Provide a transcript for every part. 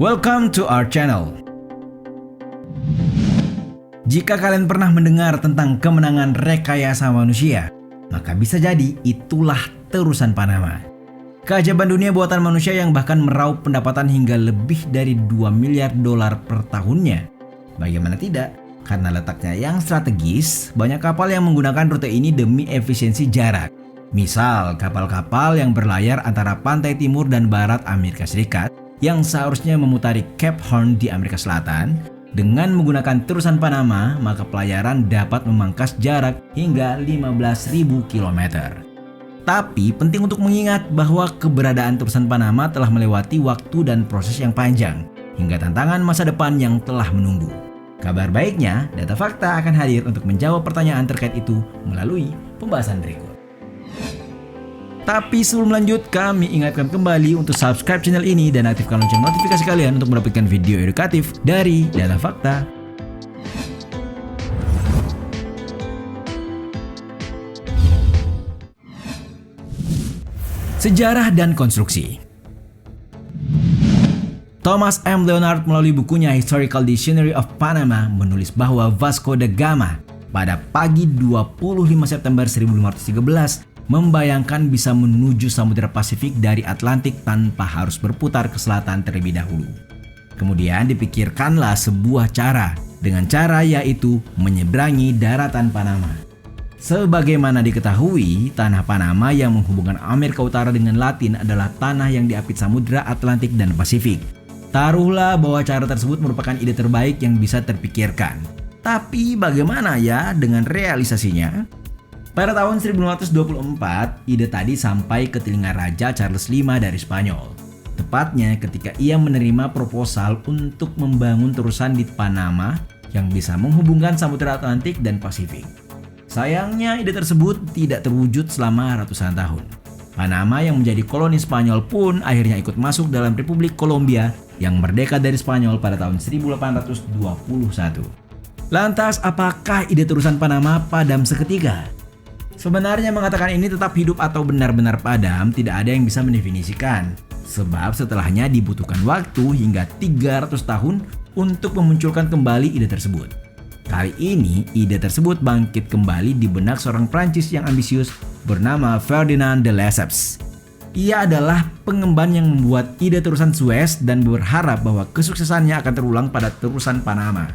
Welcome to our channel. Jika kalian pernah mendengar tentang kemenangan rekayasa manusia, maka bisa jadi itulah terusan Panama. Keajaiban dunia buatan manusia yang bahkan meraup pendapatan hingga lebih dari 2 miliar dolar per tahunnya. Bagaimana tidak? Karena letaknya yang strategis, banyak kapal yang menggunakan rute ini demi efisiensi jarak. Misal, kapal-kapal yang berlayar antara pantai timur dan barat Amerika Serikat yang seharusnya memutari Cape Horn di Amerika Selatan, dengan menggunakan terusan Panama, maka pelayaran dapat memangkas jarak hingga 15.000 km. Tapi penting untuk mengingat bahwa keberadaan terusan Panama telah melewati waktu dan proses yang panjang, hingga tantangan masa depan yang telah menunggu. Kabar baiknya, Data Fakta akan hadir untuk menjawab pertanyaan terkait itu melalui pembahasan berikut. Tapi sebelum lanjut, kami ingatkan kembali untuk subscribe channel ini dan aktifkan lonceng notifikasi kalian untuk mendapatkan video edukatif dari Data Fakta. Sejarah dan konstruksi. Thomas M. Leonard melalui bukunya Historical Dictionary of Panama menulis bahwa Vasco da Gama pada pagi 25 September 1513 membayangkan bisa menuju Samudra Pasifik dari Atlantik tanpa harus berputar ke selatan terlebih dahulu. Kemudian dipikirkanlah sebuah cara, dengan cara yaitu menyeberangi daratan Panama. Sebagaimana diketahui, tanah Panama yang menghubungkan Amerika Utara dengan Latin adalah tanah yang diapit Samudra Atlantik dan Pasifik. Taruhlah bahwa cara tersebut merupakan ide terbaik yang bisa terpikirkan. Tapi bagaimana ya dengan realisasinya? Pada tahun 1524, ide tadi sampai ke telinga Raja Charles V dari Spanyol. Tepatnya ketika ia menerima proposal untuk membangun terusan di Panama yang bisa menghubungkan Samudra Atlantik dan Pasifik. Sayangnya ide tersebut tidak terwujud selama ratusan tahun. Panama yang menjadi koloni Spanyol pun akhirnya ikut masuk dalam Republik Kolombia yang merdeka dari Spanyol pada tahun 1821. Lantas apakah ide terusan Panama padam seketika? Sebenarnya mengatakan ini tetap hidup atau benar-benar padam tidak ada yang bisa mendefinisikan. Sebab setelahnya dibutuhkan waktu hingga 300 tahun untuk memunculkan kembali ide tersebut. Kali ini ide tersebut bangkit kembali di benak seorang Prancis yang ambisius bernama Ferdinand de Lesseps. Ia adalah pengemban yang membuat ide terusan Suez dan berharap bahwa kesuksesannya akan terulang pada terusan Panama.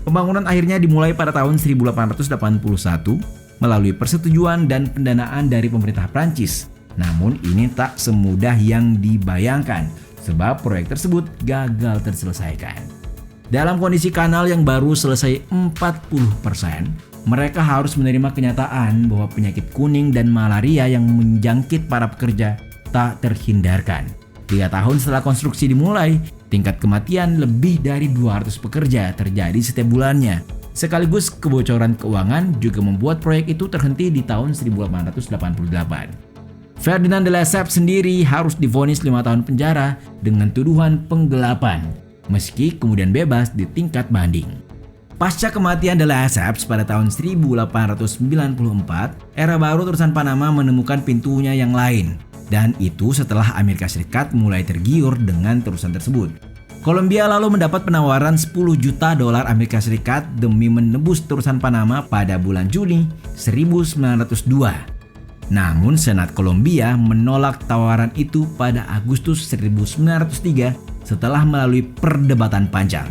Pembangunan akhirnya dimulai pada tahun 1881 melalui persetujuan dan pendanaan dari pemerintah Prancis. Namun ini tak semudah yang dibayangkan sebab proyek tersebut gagal terselesaikan. Dalam kondisi kanal yang baru selesai 40%, mereka harus menerima kenyataan bahwa penyakit kuning dan malaria yang menjangkit para pekerja tak terhindarkan. 3 tahun setelah konstruksi dimulai, tingkat kematian lebih dari 200 pekerja terjadi setiap bulannya. Sekaligus kebocoran keuangan juga membuat proyek itu terhenti di tahun 1888. Ferdinand de Lesseps sendiri harus divonis 5 tahun penjara dengan tuduhan penggelapan, meski kemudian bebas di tingkat banding. Pasca kematian de Lesseps pada tahun 1894, era baru terusan Panama menemukan pintunya yang lain, dan itu setelah Amerika Serikat mulai tergiur dengan terusan tersebut. Kolombia lalu mendapat penawaran 10 juta dolar Amerika Serikat demi menebus terusan Panama pada bulan Juni 1902. Namun Senat Kolombia menolak tawaran itu pada Agustus 1903 setelah melalui perdebatan panjang.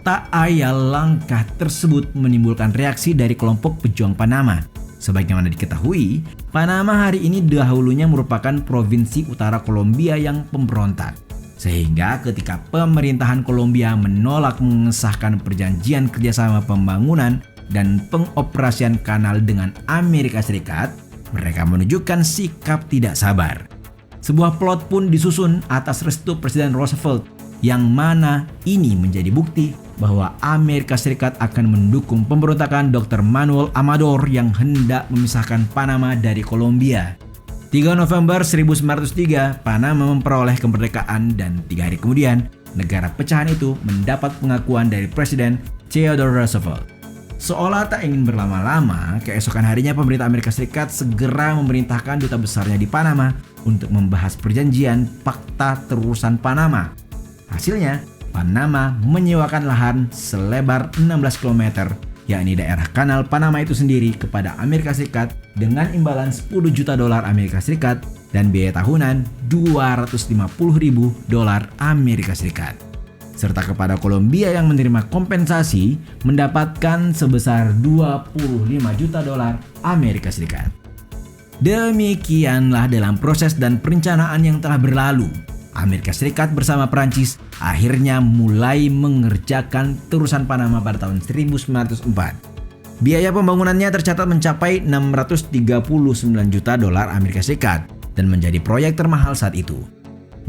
Tak ayal langkah tersebut menimbulkan reaksi dari kelompok pejuang Panama. Sebagaimana diketahui, Panama hari ini dahulunya merupakan provinsi utara Kolombia yang pemberontak. Sehingga ketika pemerintahan Kolombia menolak mengesahkan perjanjian kerjasama pembangunan dan pengoperasian kanal dengan Amerika Serikat, mereka menunjukkan sikap tidak sabar. Sebuah plot pun disusun atas restu Presiden Roosevelt, yang mana ini menjadi bukti bahwa Amerika Serikat akan mendukung pemberontakan Dr. Manuel Amador yang hendak memisahkan Panama dari Kolombia. 3 November 1903, Panama memperoleh kemerdekaan dan 3 hari kemudian, negara pecahan itu mendapat pengakuan dari Presiden Theodore Roosevelt. Seolah tak ingin berlama-lama, keesokan harinya pemerintah Amerika Serikat segera memerintahkan duta besarnya di Panama untuk membahas perjanjian Fakta Terusan Panama. Hasilnya, Panama menyewakan lahan selebar 16 km, yakni daerah Kanal Panama itu sendiri kepada Amerika Serikat dengan imbalan 10 juta dolar Amerika Serikat dan biaya tahunan 250.000 dolar Amerika Serikat. Serta kepada Kolombia yang menerima kompensasi mendapatkan sebesar 25 juta dolar Amerika Serikat. Demikianlah dalam proses dan perencanaan yang telah berlalu, Amerika Serikat bersama Prancis akhirnya mulai mengerjakan terusan Panama pada tahun 1904. Biaya pembangunannya tercatat mencapai 639 juta dolar Amerika Serikat dan menjadi proyek termahal saat itu.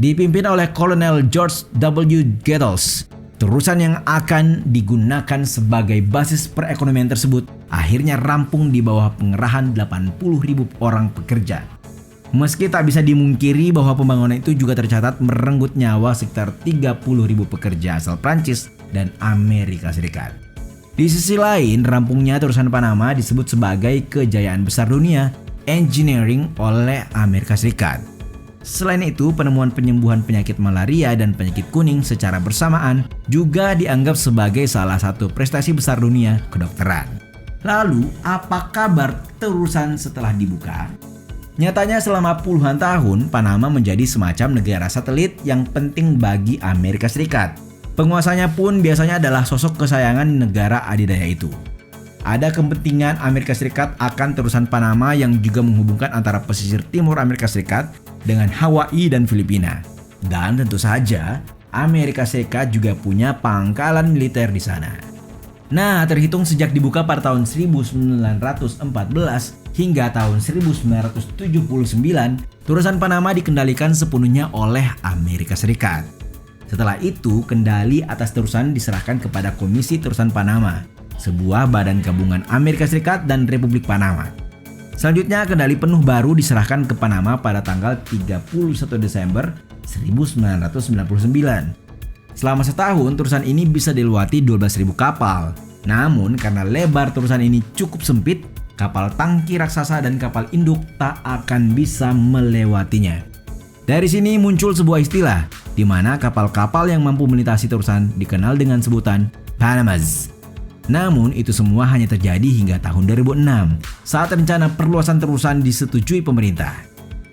Dipimpin oleh Kolonel George W. Goethals, terusan yang akan digunakan sebagai basis perekonomian tersebut akhirnya rampung di bawah pengerahan 80.000 orang pekerja. Meski tak bisa dimungkiri bahwa pembangunan itu juga tercatat merenggut nyawa sekitar 30.000 pekerja asal Prancis dan Amerika Serikat. Di sisi lain, rampungnya terusan Panama disebut sebagai kejayaan besar dunia engineering oleh Amerika Serikat. Selain itu, penemuan penyembuhan penyakit malaria dan penyakit kuning secara bersamaan juga dianggap sebagai salah satu prestasi besar dunia kedokteran. Lalu, apa kabar terusan setelah dibuka? Nyatanya selama puluhan tahun, Panama menjadi semacam negara satelit yang penting bagi Amerika Serikat. Penguasanya pun biasanya adalah sosok kesayangan negara adidaya itu. Ada kepentingan Amerika Serikat akan terusan Panama yang juga menghubungkan antara pesisir timur Amerika Serikat dengan Hawaii dan Filipina. Dan tentu saja, Amerika Serikat juga punya pangkalan militer di sana. Nah, terhitung sejak dibuka pada tahun 1914 hingga tahun 1979, terusan Panama dikendalikan sepenuhnya oleh Amerika Serikat. Setelah itu, kendali atas terusan diserahkan kepada Komisi Terusan Panama, sebuah badan gabungan Amerika Serikat dan Republik Panama. Selanjutnya, kendali penuh baru diserahkan ke Panama pada tanggal 31 Desember 1999. Selama setahun, terusan ini bisa dilewati 12.000 kapal. Namun, karena lebar terusan ini cukup sempit, kapal tangki raksasa dan kapal induk tak akan bisa melewatinya. Dari sini muncul sebuah istilah, di mana kapal-kapal yang mampu melintasi terusan dikenal dengan sebutan Panamas. Namun, itu semua hanya terjadi hingga tahun 2006, saat rencana perluasan terusan disetujui pemerintah.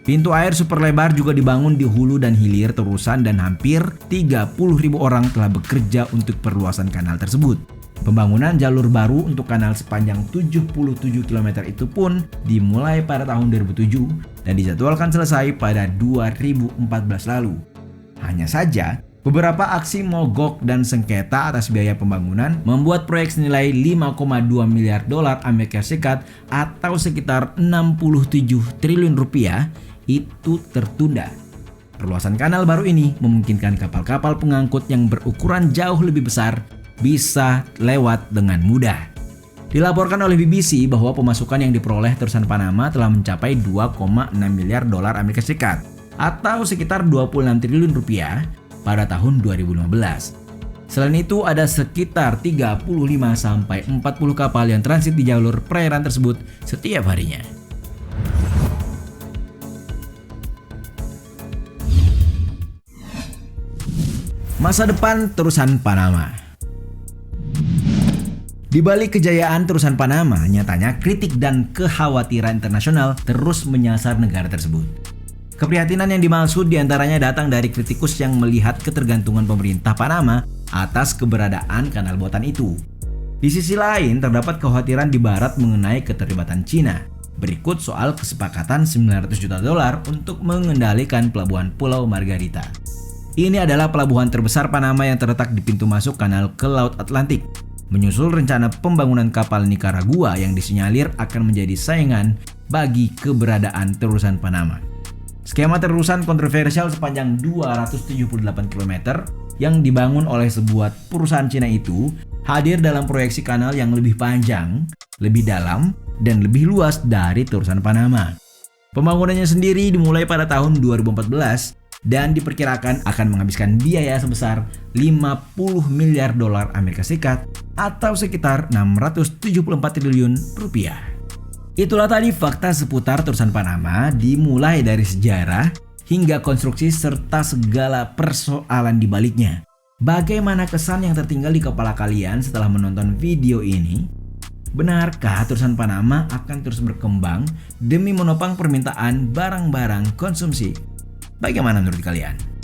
Pintu air super lebar juga dibangun di hulu dan hilir terusan dan hampir 30.000 orang telah bekerja untuk perluasan kanal tersebut. Pembangunan jalur baru untuk kanal sepanjang 77 km itu pun dimulai pada tahun 2007 dan dijadwalkan selesai pada 2014 lalu. Hanya saja, beberapa aksi mogok dan sengketa atas biaya pembangunan membuat proyek senilai 5,2 miliar dolar Amerika Serikat atau sekitar 67 triliun rupiah itu tertunda. Perluasan kanal baru ini memungkinkan kapal-kapal pengangkut yang berukuran jauh lebih besar bisa lewat dengan mudah. Dilaporkan oleh BBC bahwa pemasukan yang diperoleh terusan Panama telah mencapai 2,6 miliar dolar Amerika Serikat atau sekitar 26 triliun rupiah pada tahun 2015. Selain itu, ada sekitar 35 sampai 40 kapal yang transit di jalur perairan tersebut setiap harinya. Masa depan terusan Panama. Di balik kejayaan terusan Panama, nyatanya kritik dan kekhawatiran internasional terus menyasar negara tersebut. Keprihatinan yang dimaksud diantaranya datang dari kritikus yang melihat ketergantungan pemerintah Panama atas keberadaan kanal buatan itu. Di sisi lain, terdapat kekhawatiran di barat mengenai keterlibatan Cina. Berikut soal kesepakatan 900 juta dolar untuk mengendalikan pelabuhan Pulau Margarita. Ini adalah pelabuhan terbesar Panama yang terletak di pintu masuk kanal ke Laut Atlantik. Menyusul rencana pembangunan kapal Nicaragua yang disinyalir akan menjadi saingan bagi keberadaan terusan Panama. Skema terusan kontroversial sepanjang 278 km yang dibangun oleh sebuah perusahaan Cina itu hadir dalam proyeksi kanal yang lebih panjang, lebih dalam, dan lebih luas dari terusan Panama. Pembangunannya sendiri dimulai pada tahun 2014 dan diperkirakan akan menghabiskan biaya sebesar 50 miliar dolar Amerika Serikat atau sekitar 674 triliun rupiah. Itulah tadi fakta seputar terusan Panama, dimulai dari sejarah, hingga konstruksi serta segala persoalan di baliknya. Bagaimana kesan yang tertinggal di kepala kalian setelah menonton video ini? Benarkah tulisan Panama akan terus berkembang demi menopang permintaan barang-barang konsumsi? Bagaimana menurut kalian?